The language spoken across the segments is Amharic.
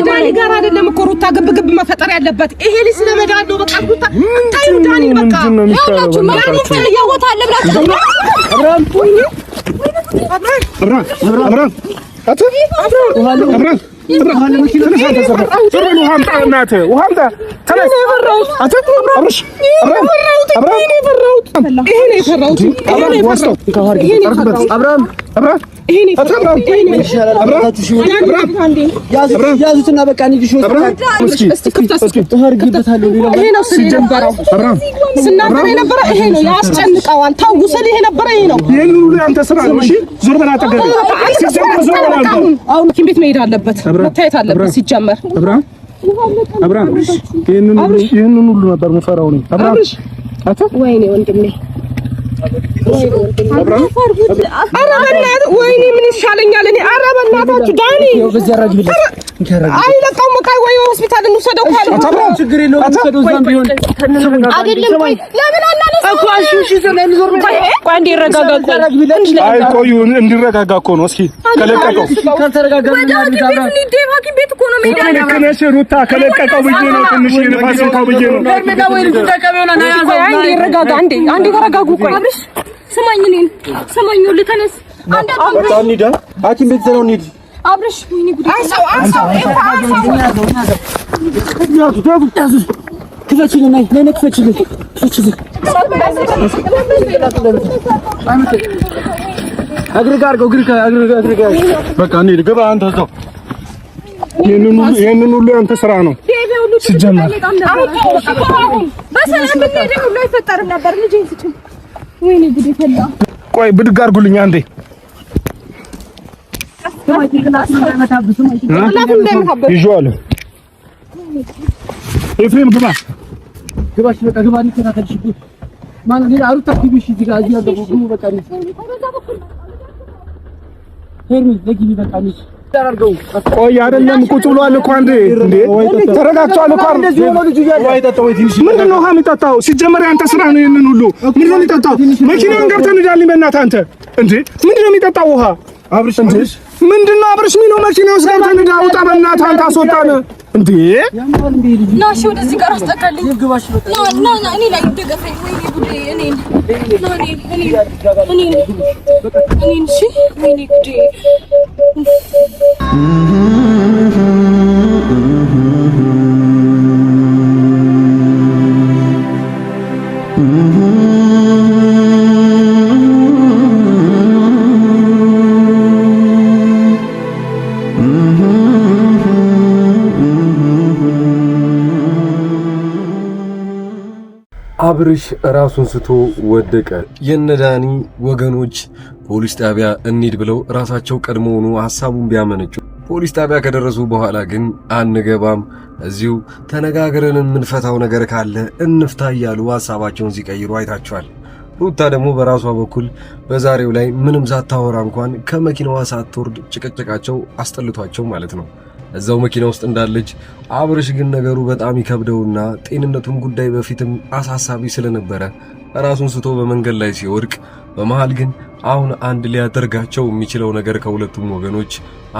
ዳኒ ጋር አይደለም እኮ ሩታ ግብግብ መፈጠር ያለበት ይሄ ልጅ ስለመዳን ነው። በቃ ሩታ ታዩ ዳኒ በቃ ያውላችሁ ማን ይፈልያወታ አለ ብላችሁ አብራም ያዙትና በቃ ንዲሽ ስናገር የነበረ ይሄ ነው። ያስጨንቀዋል። ታውሰል ይሄ ነበረ ይሄ ነው። ይሄን ሁሉ አንተ ስራ ነው። እሺ ዞር በላ ተገደ አሁን ኪም ቤት መሄድ አለበት፣ መታየት አለበት። ሲጀመር አብራም ይሄንን ሁሉ ነበር መፈራው ነው። አብራም አታ ወይኔ ወንድሜ ወይኔ ምን ይሻለኛል እኔ? ኧረ በእናታችሁ ዳኒ አይለቀውም። በቃ ወይ ሆስፒታል እንውሰደው ካለ ችግር የለውም። እንውሰደው እዛም ቢሆን አይደለም። ቆይ ለምን አናነሳው? እሺ ዘለን ዞር በቃ ቆይ እንዲረጋጋ አይ ቆዩ እንዲረጋጋ እኮ ነው። እስኪ ከለቀቀው ካልተረጋጋ ምን ያድርጋል? ሐኪም ቤት እኮ ነው ሜዳ ላይ ከነሽ ሩታ ከለቀቀው ብዬ ነው ትንሽ ንፋስ እንኳን ብዬ ነው። ሜዳ ወይ ልትጠቀመውና ና ያዘው። ቆይ እንዲረጋጋ አንዴ ተረጋጉ። ቆይ አብርሽ ስማኝ፣ እኔን ስማኝ። ልተነስ አንዴ እንሂድ፣ ሐኪም ቤት ዘለው እንሂድ። አብርሽ ወይኔ ጉድ! አንሳው ክፈችልኝ፣ ነይ ክፈችልኝ። እግርህ አድርገው፣ እግርህ በቃ እንሂድ። ግባ አንተ እዛው። ይሄንን ሁሉ ያንተ ስራ ነው ሲጀመር። በሰላም ብንሄድ ሁሉ አይፈጠርም ነበር። ልጄን ስጭኝ። ወይኔ ጉድ ፈላ። ቆይ ብድግ አድርጉልኝ አንዴ። ይዤዋለሁ። ኤፍሬም ግባ። በቃ ግባ። እንከታተልሽ ማን ነው? አሩታ ቲቪሽ እዚህ ጋር ያደረገው በቃ ነው። ሄርሚ ለጊዜ በቃ ነው ታርገው። ቆይ አይደለም ቁጭ ብሏል እኮ አንዴ። እንዴ ተረጋግቷል እኮ እንደዚህ ሆኖ ልጁ ያለው አይጠጣው ወይ ትንሽ ምንድነው ውሃ የሚጠጣው? ሲጀመር ያንተ ስራ ነው። ይሄንን ሁሉ ምንድነው የሚጠጣው? መኪናውን ገብተን እንዳል በእናትህ አንተ እንዴ ምንድነው የሚጠጣው ውሃ? አብርሽ እንዴ ምንድነው አብርሽ ሚኖ መኪና ውስጥ ገብተን እንዳውጣ በእናትህ አንተ አስወጣን እንዴ ናሽ ወደዚህ ጋር አስጠቃልኝ። ና እኔ ላይ ደገፈኝ። ወይኔ ጉዴ እኔን እሺ ወይኔ ጉዴ አብርሽ ራሱን ስቶ ወደቀ። የነዳኒ ወገኖች ፖሊስ ጣቢያ እንሂድ ብለው ራሳቸው ቀድሞውኑ ሐሳቡን ቢያመነጩ ፖሊስ ጣቢያ ከደረሱ በኋላ ግን አንገባም፣ እዚሁ ተነጋግረን የምንፈታው ነገር ካለ እንፍታ እያሉ ሐሳባቸውን ሲቀይሩ አይታቸዋል። ሩታ ደግሞ በራሷ በኩል በዛሬው ላይ ምንም ሳታወራ እንኳን ከመኪናዋ ሳትወርድ ጭቅጭቃቸው አስጠልቷቸው ማለት ነው እዛው መኪና ውስጥ እንዳለች። አብርሽ ግን ነገሩ በጣም ይከብደውና ጤንነቱን ጉዳይ በፊትም አሳሳቢ ስለነበረ ራሱን ስቶ በመንገድ ላይ ሲወድቅ፣ በመሃል ግን አሁን አንድ ሊያደርጋቸው የሚችለው ነገር ከሁለቱም ወገኖች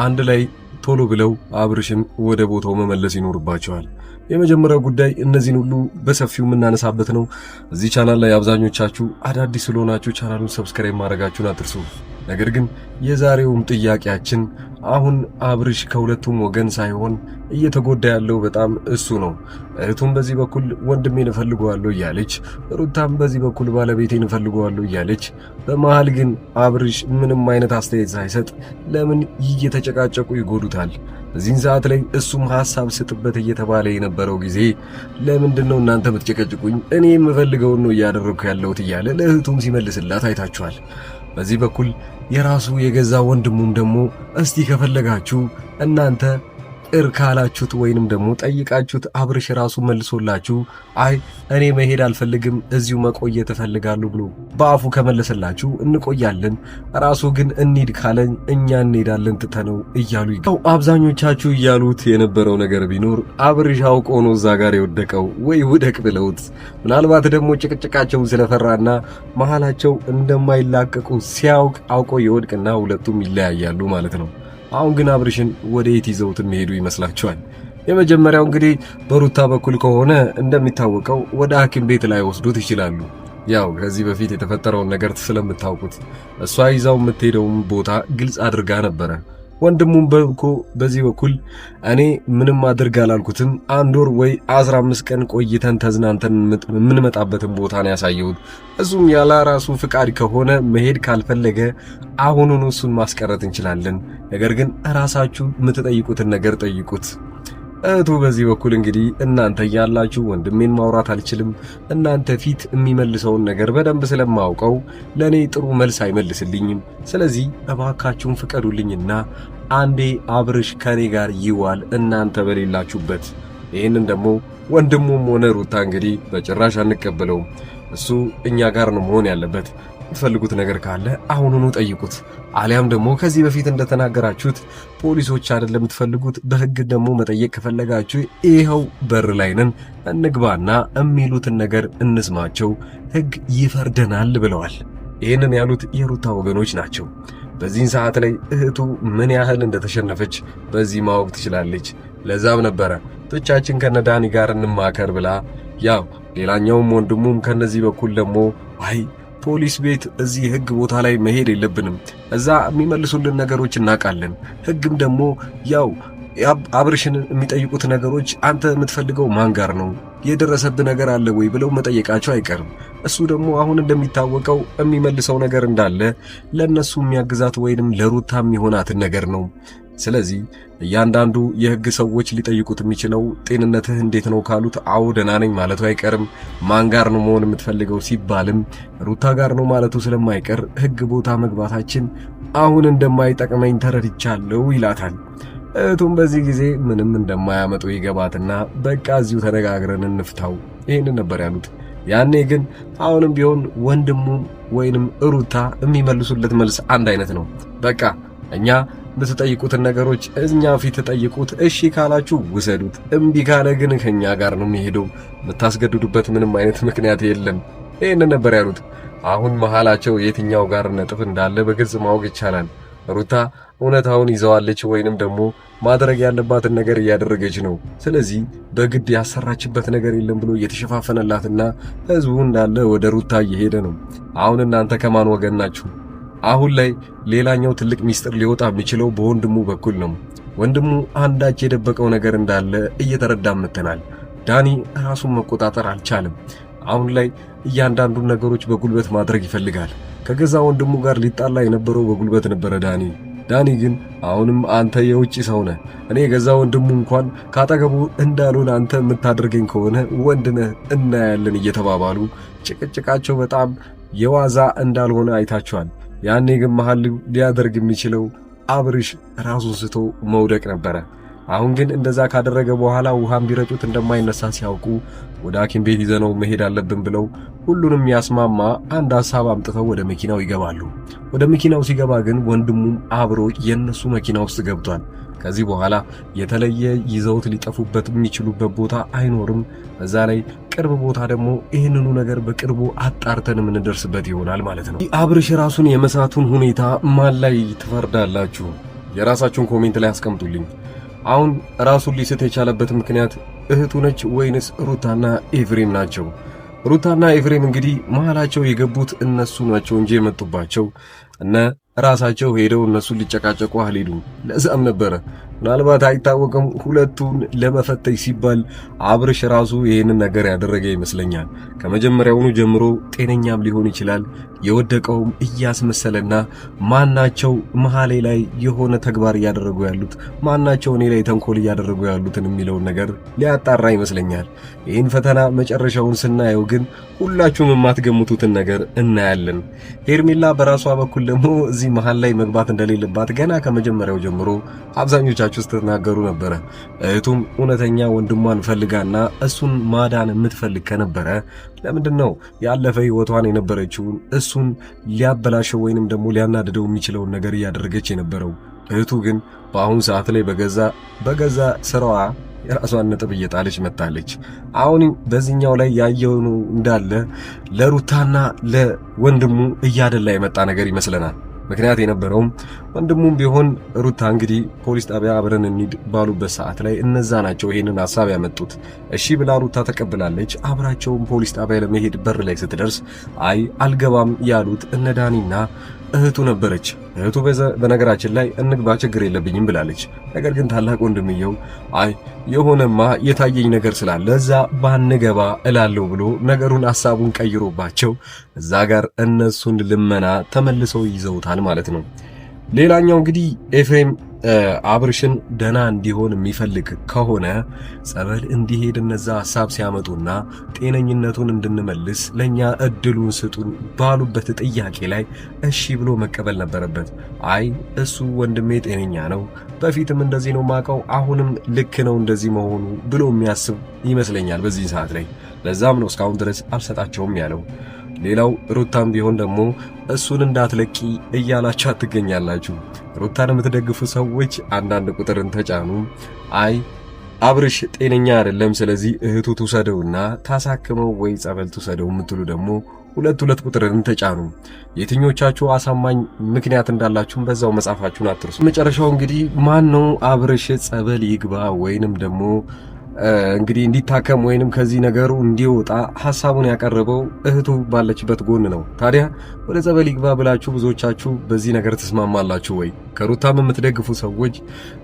አንድ ላይ ቶሎ ብለው አብርሽን ወደ ቦታው መመለስ ይኖርባቸዋል። የመጀመሪያው ጉዳይ እነዚህን ሁሉ በሰፊው የምናነሳበት ነው። እዚህ ቻናል ላይ አብዛኞቻችሁ አዳዲስ ስለሆናችሁ ቻናሉን ሰብስክራይብ ማድረጋችሁን አትርሱ። ነገር ግን የዛሬውም ጥያቄያችን አሁን አብርሽ ከሁለቱም ወገን ሳይሆን እየተጎዳ ያለው በጣም እሱ ነው። እህቱም በዚህ በኩል ወንድሜን እፈልገዋለሁ እያለች፣ ሩታም በዚህ በኩል ባለቤቴን እፈልገዋለሁ እያለች፣ በመሃል ግን አብርሽ ምንም አይነት አስተያየት ሳይሰጥ ለምን እየተጨቃጨቁ ይጎዱታል። በዚህን ሰዓት ላይ እሱም ሐሳብ ስጥበት እየተባለ የነበረው ጊዜ ለምንድነው እናንተ የምትጨቀጭቁኝ? እኔ የምፈልገውን ነው እያደረኩ ያለሁት እያለ ለእህቱም ሲመልስላት አይታችኋል። በዚህ በኩል የራሱ የገዛ ወንድሙም ደግሞ እስቲ ከፈለጋችሁ እናንተ ቅር ካላችሁት ወይንም ደግሞ ጠይቃችሁት አብርሽ ራሱ መልሶላችሁ አይ እኔ መሄድ አልፈልግም እዚሁ መቆየት እፈልጋለሁ ብሎ በአፉ ከመለሰላችሁ እንቆያለን፣ ራሱ ግን እንሂድ ካለን እኛ እንሄዳለን ትተነው እያሉ ይገው። አብዛኞቻችሁ እያሉት የነበረው ነገር ቢኖር አብርሽ አውቆ ነው እዛ ጋር የወደቀው ወይ ውደቅ ብለውት፣ ምናልባት ደግሞ ጭቅጭቃቸውን ስለፈራና መሃላቸው እንደማይላቀቁ ሲያውቅ አውቆ ይወድቅና ሁለቱም ይለያያሉ ማለት ነው። አሁን ግን አብርሽን ወዴት ይዘውት የሚሄዱ ይመስላችኋል? የመጀመሪያው እንግዲህ በሩታ በኩል ከሆነ እንደሚታወቀው ወደ ሐኪም ቤት ላይ ወስዱት ይችላሉ። ያው ከዚህ በፊት የተፈጠረውን ነገር ስለምታውቁት እሷ ይዛው የምትሄደውን ቦታ ግልጽ አድርጋ ነበረ። ወንድሙም በዚህ በኩል እኔ ምንም አድርግ አላልኩትም፣ 1 ወር ወይ 15 ቀን ቆይተን ተዝናንተን የምንመጣበትን ቦታ ነው ያሳየሁት። እሱም ያለ ራሱ ፍቃድ ከሆነ መሄድ ካልፈለገ አሁኑን እሱን ማስቀረት እንችላለን። ነገር ግን ራሳችሁ የምትጠይቁትን ነገር ጠይቁት። እህቱ በዚህ በኩል እንግዲህ እናንተ ያላችሁ ወንድሜን ማውራት አልችልም፣ እናንተ ፊት የሚመልሰውን ነገር በደንብ ስለማውቀው ለኔ ጥሩ መልስ አይመልስልኝም። ስለዚህ እባካችሁን ፍቀዱልኝና አንዴ አብርሽ ከኔ ጋር ይዋል እናንተ በሌላችሁበት። ይህንን ደግሞ ወንድሙም ሆነ ሩታ እንግዲህ በጭራሽ አንቀበለውም። እሱ እኛ ጋር ነው መሆን ያለበት። የምትፈልጉት ነገር ካለ አሁኑኑ ጠይቁት። አሊያም ደግሞ ከዚህ በፊት እንደተናገራችሁት ፖሊሶች አይደለም የምትፈልጉት፣ በህግ ደግሞ መጠየቅ ከፈለጋችሁ ይኸው በር ላይ ነን፣ እንግባና የሚሉትን ነገር እንስማቸው፣ ህግ ይፈርደናል ብለዋል። ይህንን ያሉት የሩታ ወገኖች ናቸው። በዚህን ሰዓት ላይ እህቱ ምን ያህል እንደተሸነፈች በዚህ ማወቅ ትችላለች። ለዛም ነበረ ብቻችን ከነዳኒ ጋር እንማከር ብላ፣ ያው ሌላኛውም ወንድሙም ከነዚህ በኩል ደግሞ አይ ፖሊስ ቤት እዚህ ህግ ቦታ ላይ መሄድ የለብንም፣ እዛ የሚመልሱልን ነገሮች እናውቃለን፣ ህግም ደግሞ ያው አብርሽን የሚጠይቁት ነገሮች አንተ የምትፈልገው ማን ጋር ነው፣ የደረሰብህ ነገር አለ ወይ ብለው መጠየቃቸው አይቀርም። እሱ ደግሞ አሁን እንደሚታወቀው የሚመልሰው ነገር እንዳለ ለነሱ የሚያግዛት ወይንም ለሩታ የሚሆናትን ነገር ነው። ስለዚህ እያንዳንዱ የህግ ሰዎች ሊጠይቁት የሚችለው ጤንነትህ እንዴት ነው ካሉት አዎ ደህና ነኝ ማለቱ አይቀርም። ማን ጋር ነው መሆን የምትፈልገው ሲባልም ሩታ ጋር ነው ማለቱ ስለማይቀር ህግ ቦታ መግባታችን አሁን እንደማይጠቅመኝ ተረድቻለሁ ይላታል። እህቱም በዚህ ጊዜ ምንም እንደማያመጡ ይገባትና በቃ እዚሁ ተነጋግረን እንፍታው ይሄንን ነበር ያሉት። ያኔ ግን አሁንም ቢሆን ወንድሙ ወይንም ሩታ የሚመልሱለት መልስ አንድ አይነት ነው። በቃ እኛ የምትጠይቁትን ነገሮች እኛ ፊት ተጠይቁት፣ እሺ ካላችሁ ውሰዱት፣ እምቢ ካለ ግን ከኛ ጋር ነው የሚሄደው፣ የምታስገድዱበት ምንም አይነት ምክንያት የለም። ይሄንን ነበር ያሉት። አሁን መሃላቸው የትኛው ጋር ነጥብ እንዳለ በግልጽ ማወቅ ይቻላል። ሩታ እውነታውን ይዘዋለች ወይንም ደግሞ ማድረግ ያለባትን ነገር እያደረገች ነው። ስለዚህ በግድ ያሰራችበት ነገር የለም ብሎ እየተሸፋፈነላትና ህዝቡ እንዳለ ወደ ሩታ እየሄደ ነው። አሁን እናንተ ከማን ወገን ናችሁ? አሁን ላይ ሌላኛው ትልቅ ሚስጥር ሊወጣ የሚችለው በወንድሙ በኩል ነው። ወንድሙ አንዳች የደበቀው ነገር እንዳለ እየተረዳምተናል። ዳኒ ራሱን መቆጣጠር አልቻለም። አሁን ላይ እያንዳንዱን ነገሮች በጉልበት ማድረግ ይፈልጋል። ከገዛ ወንድሙ ጋር ሊጣላ የነበረው በጉልበት ነበረ ዳኒ ግን አሁንም አንተ የውጪ ሰው ነህ፣ እኔ የገዛ ወንድሙ እንኳን ካጠገቡ እንዳልሆነ አንተ የምታደርገኝ ከሆነ ወንድ ነህ እናያለን እየተባባሉ ጭቅጭቃቸው በጣም የዋዛ እንዳልሆነ አይታችኋል። ያኔ ግን መሃል ሊያደርግ የሚችለው አብርሽ ራሱን ስቶ መውደቅ ነበረ። አሁን ግን እንደዛ ካደረገ በኋላ ውሃም ቢረጩት እንደማይነሳ ሲያውቁ ወደ ሐኪም ቤት ይዘነው መሄድ አለብን ብለው ሁሉንም ያስማማ አንድ ሐሳብ አምጥተው ወደ መኪናው ይገባሉ። ወደ መኪናው ሲገባ ግን ወንድሙም አብሮ የነሱ መኪና ውስጥ ገብቷል። ከዚህ በኋላ የተለየ ይዘውት ሊጠፉበት የሚችሉበት ቦታ አይኖርም። በዛ ላይ ቅርብ ቦታ ደግሞ ይህንኑ ነገር በቅርቡ አጣርተን የምንደርስበት ይሆናል ማለት ነው። አብርሽ ራሱን የመሳቱን ሁኔታ ማን ላይ ትፈርዳላችሁ? የራሳችሁን ኮሜንት ላይ አስቀምጡልኝ። አሁን ራሱን ሊስት የቻለበት ምክንያት እህቱ ነች ወይንስ ሩታና ኤፍሬም ናቸው? ሩታና ኤፍሬም እንግዲህ መሃላቸው የገቡት እነሱ ናቸው እንጂ የመጡባቸው እነ ራሳቸው ሄደው እነሱን ሊጨቃጨቁ አልሄዱም። ለዛም ነበረ ምናልባት አይታወቅም ሁለቱን ለመፈተሽ ሲባል አብርሽ ራሱ ይህንን ነገር ያደረገ ይመስለኛል። ከመጀመሪያውኑ ጀምሮ ጤነኛም ሊሆን ይችላል የወደቀውም እያስመሰለና ማናቸው መሃሌ ላይ የሆነ ተግባር እያደረጉ ያሉት ማናቸው እኔ ላይ ተንኮል እያደረጉ ያሉትን የሚለውን ነገር ሊያጣራ ይመስለኛል። ይህን ፈተና መጨረሻውን ስናየው ግን ሁላችሁም የማትገምቱትን ነገር እናያለን። ሄርሜላ በራሷ በኩል ደግሞ እዚህ መሃል ላይ መግባት እንደሌለባት ገና ከመጀመሪያው ጀምሮ አብዛኞቻችሁ ስትናገሩ ነበረ። እህቱም እውነተኛ ወንድሟን ፈልጋና እሱን ማዳን የምትፈልግ ከነበረ ለምንድነው ያለፈ ህይወቷን የነበረችውን እሱን ሊያበላሸው ወይንም ደግሞ ሊያናድደው የሚችለውን ነገር እያደረገች የነበረው? እህቱ ግን በአሁን ሰዓት ላይ በገዛ ስራዋ የራሷን ነጥብ እየጣለች መጣለች። አሁን በዚህኛው ላይ ያየው እንዳለ ለሩታና ለወንድሙ እያደላ የመጣ ነገር ይመስለናል። ምክንያት የነበረውም ወንድሙም ቢሆን ሩታ እንግዲህ ፖሊስ ጣቢያ አብረን እንሂድ ባሉበት ሰዓት ላይ እነዛ ናቸው ይሄንን ሐሳብ ያመጡት። እሺ ብላ ሩታ ተቀብላለች። አብራቸውም ፖሊስ ጣቢያ ለመሄድ በር ላይ ስትደርስ አይ አልገባም ያሉት እነ ዳኒና እህቱ ነበረች። እህቱ በነገራችን ላይ እንግባ ችግር የለብኝም ብላለች። ነገር ግን ታላቅ ወንድምየው አይ የሆነማ የታየኝ ነገር ስላለ እዛ ባንገባ እላለሁ ብሎ ነገሩን ሐሳቡን ቀይሮባቸው እዛ ጋር እነሱን ልመና ተመልሰው ይዘውታል ማለት ነው። ሌላኛው እንግዲህ ኤፍሬም አብርሽን ደና እንዲሆን የሚፈልግ ከሆነ ጸበል እንዲሄድ እነዛ ሐሳብ ሲያመጡና ጤነኝነቱን እንድንመልስ ለኛ እድሉን ስጡን ባሉበት ጥያቄ ላይ እሺ ብሎ መቀበል ነበረበት። አይ እሱ ወንድሜ ጤነኛ ነው፣ በፊትም እንደዚህ ነው ማቀው፣ አሁንም ልክ ነው እንደዚህ መሆኑ ብሎ የሚያስብ ይመስለኛል በዚህ ሰዓት ላይ። ለዛም ነው እስካሁን ድረስ አልሰጣቸውም ያለው። ሌላው ሩታም ቢሆን ደግሞ እሱን እንዳትለቂ እያላችሁ ትገኛላችሁ። ሩታን የምትደግፉ ሰዎች አንዳንድ ቁጥርን ተጫኑ። አይ አብርሽ ጤነኛ አይደለም፣ ስለዚህ እህቱ ትውሰደውና ታሳክመው ወይ ጸበል ትውሰደው የምትሉ ደግሞ ሁለት ቁጥርን ተጫኑ። የትኞቻችሁ አሳማኝ ምክንያት እንዳላችሁም በዛው መጻፋችሁን አትርሱ። መጨረሻው እንግዲህ ማን ነው አብርሽ ጸበል ይግባ ወይንም ደግሞ እንግዲህ እንዲታከም ወይንም ከዚህ ነገሩ እንዲወጣ ሐሳቡን ያቀረበው እህቱ ባለችበት ጎን ነው። ታዲያ ወደ ጸበል ይግባ ብላችሁ ብዙዎቻችሁ በዚህ ነገር ተስማማላችሁ ወይ? ከሩታም የምትደግፉ ሰዎች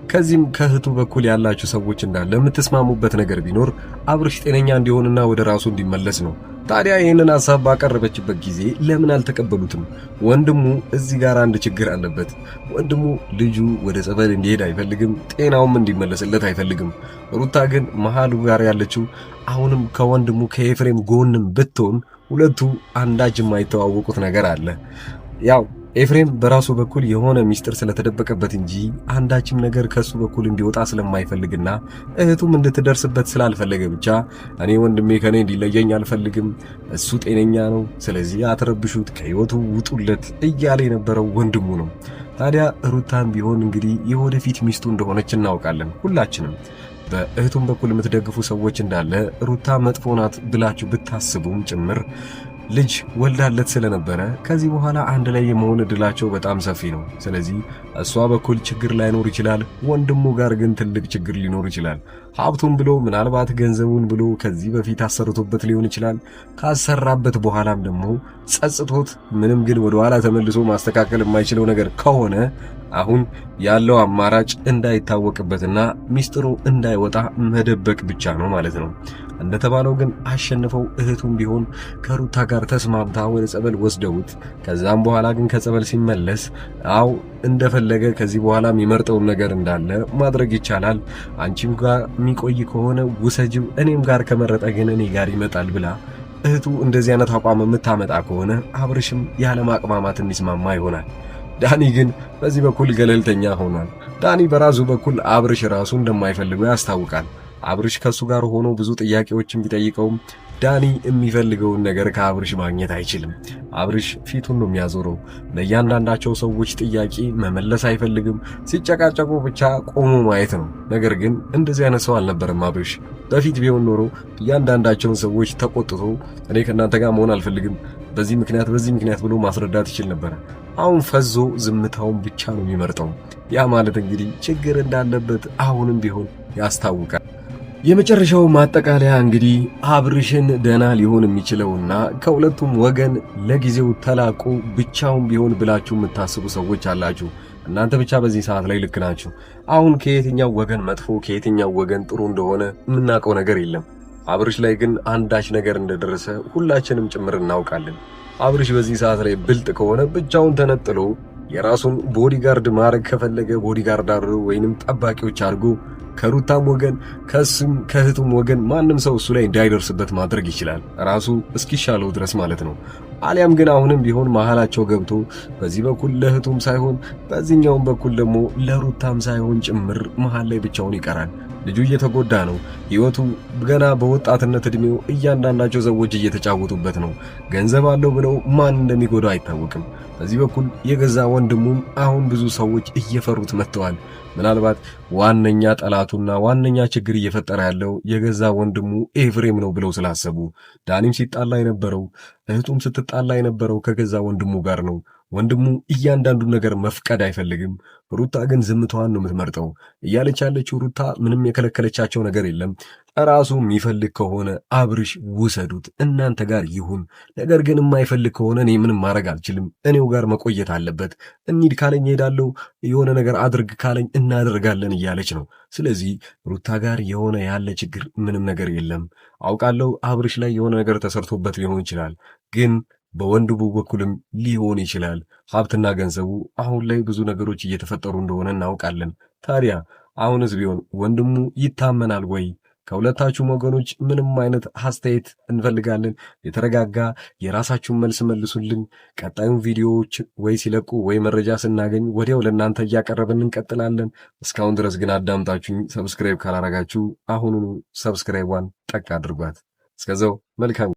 ከዚህም ከእህቱ በኩል ያላችሁ ሰዎች እንዳለ የምትስማሙበት ነገር ቢኖር አብርሽ ጤነኛ እንዲሆንና ወደ ራሱ እንዲመለስ ነው። ታዲያ ይህንን ሐሳብ ባቀረበችበት ጊዜ ለምን አልተቀበሉትም? ወንድሙ እዚህ ጋር አንድ ችግር አለበት። ወንድሙ ልጁ ወደ ጸበል እንዲሄድ አይፈልግም፣ ጤናውም እንዲመለስለት አይፈልግም። ሩታ ግን መሃሉ ጋር ያለችው አሁንም ከወንድሙ ከኤፍሬም ጎንም ብትሆን ሁለቱ አንዳች የማይተዋወቁት ነገር አለ። ያው ኤፍሬም በራሱ በኩል የሆነ ሚስጥር ስለተደበቀበት እንጂ አንዳችም ነገር ከሱ በኩል እንዲወጣ ስለማይፈልግና እህቱም እንድትደርስበት ስላልፈለገ ብቻ እኔ ወንድሜ ከኔ እንዲለየኝ አልፈልግም፣ እሱ ጤነኛ ነው፣ ስለዚህ አትረብሹት፣ ከህይወቱ ውጡለት እያለ የነበረው ወንድሙ ነው። ታዲያ ሩታም ቢሆን እንግዲህ የወደፊት ሚስቱ እንደሆነች እናውቃለን ሁላችንም። በእህቱም በኩል የምትደግፉ ሰዎች እንዳለ ሩታ መጥፎ ናት ብላችሁ ብታስቡም ጭምር ልጅ ወልዳለት ስለነበረ ከዚህ በኋላ አንድ ላይ የመሆን እድላቸው በጣም ሰፊ ነው። ስለዚህ እሷ በኩል ችግር ላይኖር ይችላል፣ ወንድሙ ጋር ግን ትልቅ ችግር ሊኖር ይችላል። ሀብቱን ብሎ ምናልባት ገንዘቡን ብሎ ከዚህ በፊት አሰርቶበት ሊሆን ይችላል። ካሰራበት በኋላም ደግሞ ጸጽቶት ምንም ግን ወደ ኋላ ተመልሶ ማስተካከል የማይችለው ነገር ከሆነ አሁን ያለው አማራጭ እንዳይታወቅበትና ሚስጥሩ እንዳይወጣ መደበቅ ብቻ ነው ማለት ነው። እንደተባለው ግን አሸንፈው እህቱም ቢሆን ከሩታ ጋር ተስማምታ ወደ ጸበል ወስደውት ከዛም በኋላ ግን ከጸበል ሲመለስ አው እንደፈለገ ከዚህ በኋላ የሚመርጠውን ነገር እንዳለ ማድረግ ይቻላል። አንቺም ጋር የሚቆይ ከሆነ ውሰጂው፣ እኔም ጋር ከመረጠ ግን እኔ ጋር ይመጣል ብላ እህቱ እንደዚህ አይነት አቋም የምታመጣ ከሆነ አብርሽም ያለ ማቅማማት እንዲስማማ ይሆናል። ዳኒ ግን በዚህ በኩል ገለልተኛ ሆኗል። ዳኒ በራሱ በኩል አብርሽ ራሱ እንደማይፈልገው ያስታውቃል። አብርሽ ከሱ ጋር ሆኖ ብዙ ጥያቄዎችን ቢጠይቀውም ዳኒ የሚፈልገውን ነገር ከአብርሽ ማግኘት አይችልም። አብርሽ ፊቱን ነው የሚያዞረው። ለእያንዳንዳቸው ሰዎች ጥያቄ መመለስ አይፈልግም። ሲጨቃጨቁ ብቻ ቆሞ ማየት ነው። ነገር ግን እንደዚህ አይነት ሰው አልነበረም አብርሽ። በፊት ቢሆን ኖሮ እያንዳንዳቸውን ሰዎች ተቆጥቶ እኔ ከእናንተ ጋር መሆን አልፈልግም፣ በዚህ ምክንያት ብሎ ማስረዳት ይችል ነበር። አሁን ፈዞ ዝምታውን ብቻ ነው የሚመርጠው። ያ ማለት እንግዲህ ችግር እንዳለበት አሁንም ቢሆን ያስታውቃል። የመጨረሻው ማጠቃለያ እንግዲህ አብርሽን ደና ሊሆን የሚችለውና ከሁለቱም ወገን ለጊዜው ተላቆ ብቻውን ቢሆን ብላችሁ የምታስቡ ሰዎች አላችሁ። እናንተ ብቻ በዚህ ሰዓት ላይ ልክ ናችሁ። አሁን ከየትኛው ወገን መጥፎ ከየትኛው ወገን ጥሩ እንደሆነ የምናውቀው ነገር የለም። አብርሽ ላይ ግን አንዳች ነገር እንደደረሰ ሁላችንም ጭምር እናውቃለን። አብርሽ በዚህ ሰዓት ላይ ብልጥ ከሆነ ብቻውን ተነጥሎ የራሱን ቦዲጋርድ ማድረግ ከፈለገ ቦዲጋርድ አድርጎ ወይንም ጠባቂዎች አድርጎ ከሩታም ወገን ከሱም ከእህቱም ወገን ማንም ሰው እሱ ላይ እንዳይደርስበት ማድረግ ይችላል፣ ራሱ እስኪሻለው ድረስ ማለት ነው። አሊያም ግን አሁንም ቢሆን መሃላቸው ገብቶ በዚህ በኩል ለእህቱም ሳይሆን በዚህኛውም በኩል ደግሞ ለሩታም ሳይሆን ጭምር መሃል ላይ ብቻውን ይቀራል። ልጁ እየተጎዳ ነው። ህይወቱ ገና በወጣትነት እድሜው እያንዳንዳቸው ሰዎች እየተጫወቱበት ነው። ገንዘብ አለው ብለው ማን እንደሚጎዳው አይታወቅም። በዚህ በኩል የገዛ ወንድሙም አሁን ብዙ ሰዎች እየፈሩት መጥተዋል። ምናልባት ዋነኛ ጠላቱና ዋነኛ ችግር እየፈጠረ ያለው የገዛ ወንድሙ ኤፍሬም ነው ብለው ስላሰቡ ዳኒም ሲጣላ የነበረው እህቱም ስትጣላ የነበረው ከገዛ ወንድሙ ጋር ነው። ወንድሙ እያንዳንዱ ነገር መፍቀድ አይፈልግም። ሩታ ግን ዝምታዋን ነው የምትመርጠው። እያለች ያለችው ሩታ ምንም የከለከለቻቸው ነገር የለም። ራሱ የሚፈልግ ከሆነ አብርሽ ውሰዱት፣ እናንተ ጋር ይሁን። ነገር ግን የማይፈልግ ከሆነ እኔ ምንም ማድረግ አልችልም፣ እኔው ጋር መቆየት አለበት። እንሂድ ካለኝ ሄዳለሁ፣ የሆነ ነገር አድርግ ካለኝ እናደርጋለን እያለች ነው። ስለዚህ ሩታ ጋር የሆነ ያለ ችግር ምንም ነገር የለም። አውቃለሁ አብርሽ ላይ የሆነ ነገር ተሰርቶበት ሊሆን ይችላል፣ ግን በወንድሙ በኩልም ሊሆን ይችላል። ሀብትና ገንዘቡ አሁን ላይ ብዙ ነገሮች እየተፈጠሩ እንደሆነ እናውቃለን። ታዲያ አሁንስ ቢሆን ወንድሙ ይታመናል ወይ? ከሁለታችሁም ወገኖች ምንም አይነት አስተያየት እንፈልጋለን። የተረጋጋ የራሳችሁን መልስ መልሱልን። ቀጣዩን ቪዲዮዎች ወይ ሲለቁ ወይ መረጃ ስናገኝ ወዲያው ለእናንተ እያቀረብን እንቀጥላለን። እስካሁን ድረስ ግን አዳምጣችሁኝ ሰብስክራይብ ካላረጋችሁ አሁኑኑ ሰብስክራይቧን ጠቅ አድርጓት። እስከዛው መልካም